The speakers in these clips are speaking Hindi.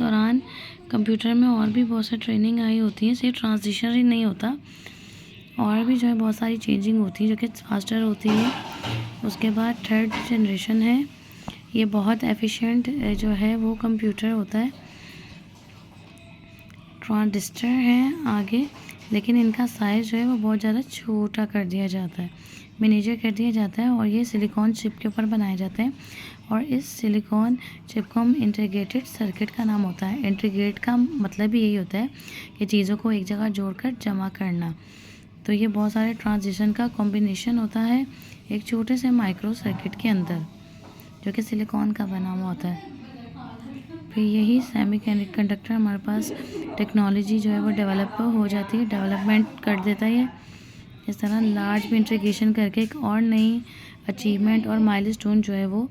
दौरान कंप्यूटर में और भी बहुत सारी ट्रेनिंग आई होती है, सिर्फ ट्रांजिशन ही नहीं होता, और भी जो है बहुत सारी चेंजिंग होती है जो कि फास्टर होती है। उसके बाद थर्ड जनरेशन है, ये बहुत एफिशिएंट जो है वो कंप्यूटर होता है। ट्रांजिस्टर है आगे, लेकिन इनका साइज़ जो है वो बहुत ज़्यादा छोटा कर दिया जाता है, मिनीचर कर दिया जाता है, और ये सिलिकॉन चिप के ऊपर बनाए जाते हैं। और इस सिलिकॉन चिप को हम इंटीग्रेटेड सर्किट का नाम होता है। इंटीग्रेट का मतलब ही यही होता है कि चीज़ों को एक जगह जोड़कर जमा करना। तो ये बहुत सारे ट्रांजिशन का कॉम्बिनेशन होता है एक छोटे से माइक्रो सर्किट के अंदर, जो कि सिलिकॉन का बना हुआ होता है। फिर यही सेमीकंडक्टर हमारे पास टेक्नोलॉजी जो है वो डेवलप हो जाती है, डेवलपमेंट कर देता है। इस तरह लार्ज में इंटीग्रेशन करके एक और नई अचीवमेंट और माइलस्टोन जो है वो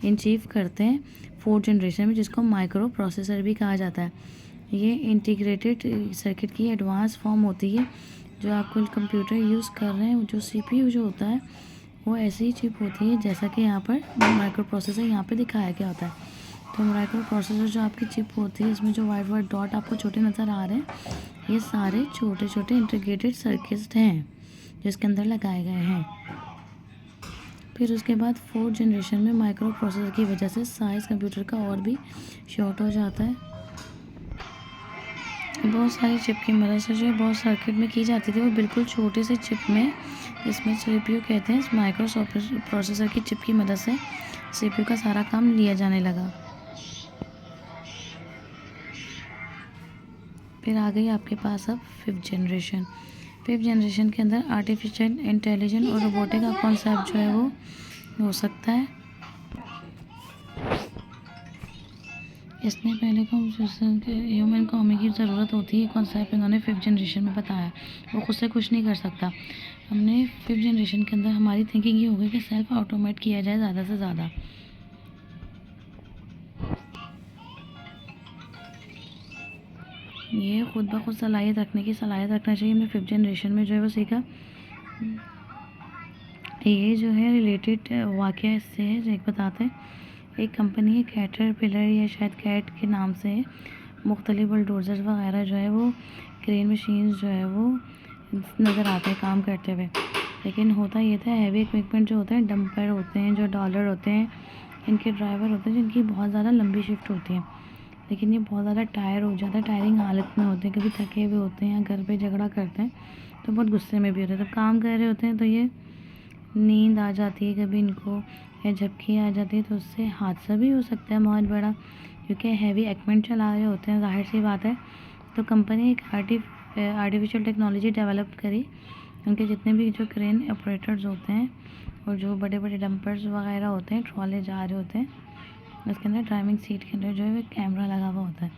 अचीव करते हैं फोर्थ जनरेशन में, जिसको माइक्रो प्रोसेसर भी कहा जाता है। ये इंटीग्रेटेड सर्किट की एडवांस फॉर्म होती है। जो आपको कंप्यूटर यूज़ कर रहे हैं, जो सीपीयू जो होता है वो ऐसी ही चिप होती है जैसा कि यहाँ पर माइक्रो प्रोसेसर यहाँ पे दिखाया गया होता है। तो माइक्रो प्रोसेसर जो आपकी चिप होती है, इसमें जो वाइट वाइट डॉट आपको छोटे नज़र आ रहे हैं, ये सारे छोटे छोटे इंटीग्रेटेड सर्किट हैं जिसके अंदर लगाए गए हैं। फिर उसके बाद फोर्थ जनरेशन में माइक्रो प्रोसेसर की वजह से साइज़ कंप्यूटर का और भी शॉर्ट हो जाता है। बहुत सारी चिप की मदद से जो बहुत सर्किट में की जाती थी वो बिल्कुल छोटे से चिप में, जिसमें सीपीयू कहते हैं, इस माइक्रो प्रोसेसर की चिप की मदद से सीपीयू का सारा काम लिया जाने लगा। फिर आ गई आपके पास अब फिफ्थ जनरेशन। फिफ्थ जनरेशन के अंदर आर्टिफिशियल इंटेलिजेंस और रोबोटिक का कॉन्सेप्ट जो है वो हो सकता है। इसने पहले को ह्यूमन को हमें की ज़रूरत होती है, कॉन्सेप्ट इन्होंने फिफ्थ जनरेशन में बताया। वो खुद से कुछ नहीं कर सकता। हमने फिफ्थ जनरेशन के अंदर हमारी थिंकिंग ये हो गई कि सेल्फ ऑटोमेट किया जाए ज़्यादा से ज़्यादा। ये खुद ब खुद सलाहियत रखने की सलाहियत रखना चाहिए। हमने फिफ्थ जनरेशन में जो है वो सीखा। ये जो है रिलेटेड वाक़या इससे है, जो एक बताते हैं। एक कंपनी है कैटरपिलर या शायद कैट के नाम से, मुख्तलिफ बुलडोज़र्स वगैरह जो है वो क्रेन मशीन्स जो है वो नज़र आते हैं काम करते हुए। लेकिन होता ये था, हैवी इक्विपमेंट जो होते हैं, डंपर होते हैं, जो डॉलर होते हैं, इनके ड्राइवर होते हैं जिनकी बहुत ज़्यादा लंबी शिफ्ट होती है। लेकिन ये बहुत ज़्यादा टायर हो जाता है, टायरिंग हालत में होते हैं, कभी थके हुए होते हैं या घर पे झगड़ा करते हैं तो बहुत गुस्से में भी होते हैं। जब काम कर रहे होते हैं तो ये नींद आ जाती है कभी इनको, या झपकी आ जाती है, तो उससे हादसा भी हो सकता है बहुत बड़ा, क्योंकि हैवी इक्विपमेंट चला रहे होते हैं, ज़ाहिर सी बात है। तो कंपनी एक आर्टिफिशियल टेक्नोलॉजी डेवलप करी। उनके जितने भी जो क्रेन ऑपरेटर्स होते हैं और जो बड़े बड़े डंपर्स वगैरह होते हैं, ट्रॉले जा रहे होते हैं, उसके अंदर ड्राइविंग सीट के अंदर जो है वो कैमरा लगा हुआ होता है।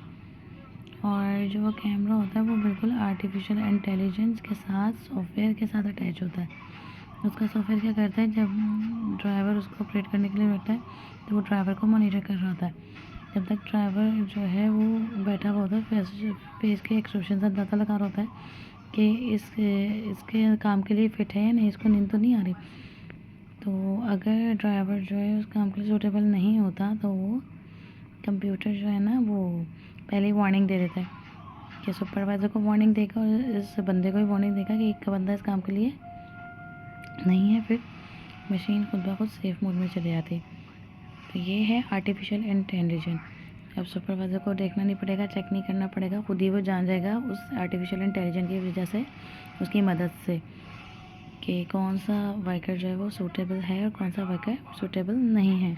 और जो वो कैमरा होता है वो बिल्कुल आर्टिफिशियल इंटेलिजेंस के साथ, सॉफ्टवेयर के साथ अटैच होता है। उसका सॉफ्टवेयर क्या करता है, जब ड्राइवर उसको ऑपरेट करने के लिए बैठता है तो वो ड्राइवर को मॉनिटर कर रहा होता है। जब तक ड्राइवर जो है वो बैठा हुआ होता है, फेस के एक्सप्रेशन से अंदाज़ा लगा रहा होता है कि इसके काम के लिए फ़िट है या नहीं, इसको नींद तो नहीं आ रही। तो अगर ड्राइवर जो है उस काम के लिए सूटेबल नहीं होता तो वो कंप्यूटर जो है ना वो पहले ही वार्निंग दे देता है कि सुपरवाइज़र को वार्निंग देगा और इस बंदे को भी वार्निंग देगा कि एक बंदा इस काम के लिए नहीं है। फिर मशीन खुद ब खुद सेफ मोड में चली जाती। तो ये है आर्टिफिशियल इंटेलिजेंस। अब सुपरवाइज़र को देखना नहीं पड़ेगा, चेक नहीं करना पड़ेगा, खुद ही वो जान जाएगा उस आर्टिफिशियल इंटेलिजेंस की वजह से, उसकी मदद से, कि कौन सा वर्कर जो है वो सूटेबल है और कौन सा वर्कर सूटेबल नहीं है।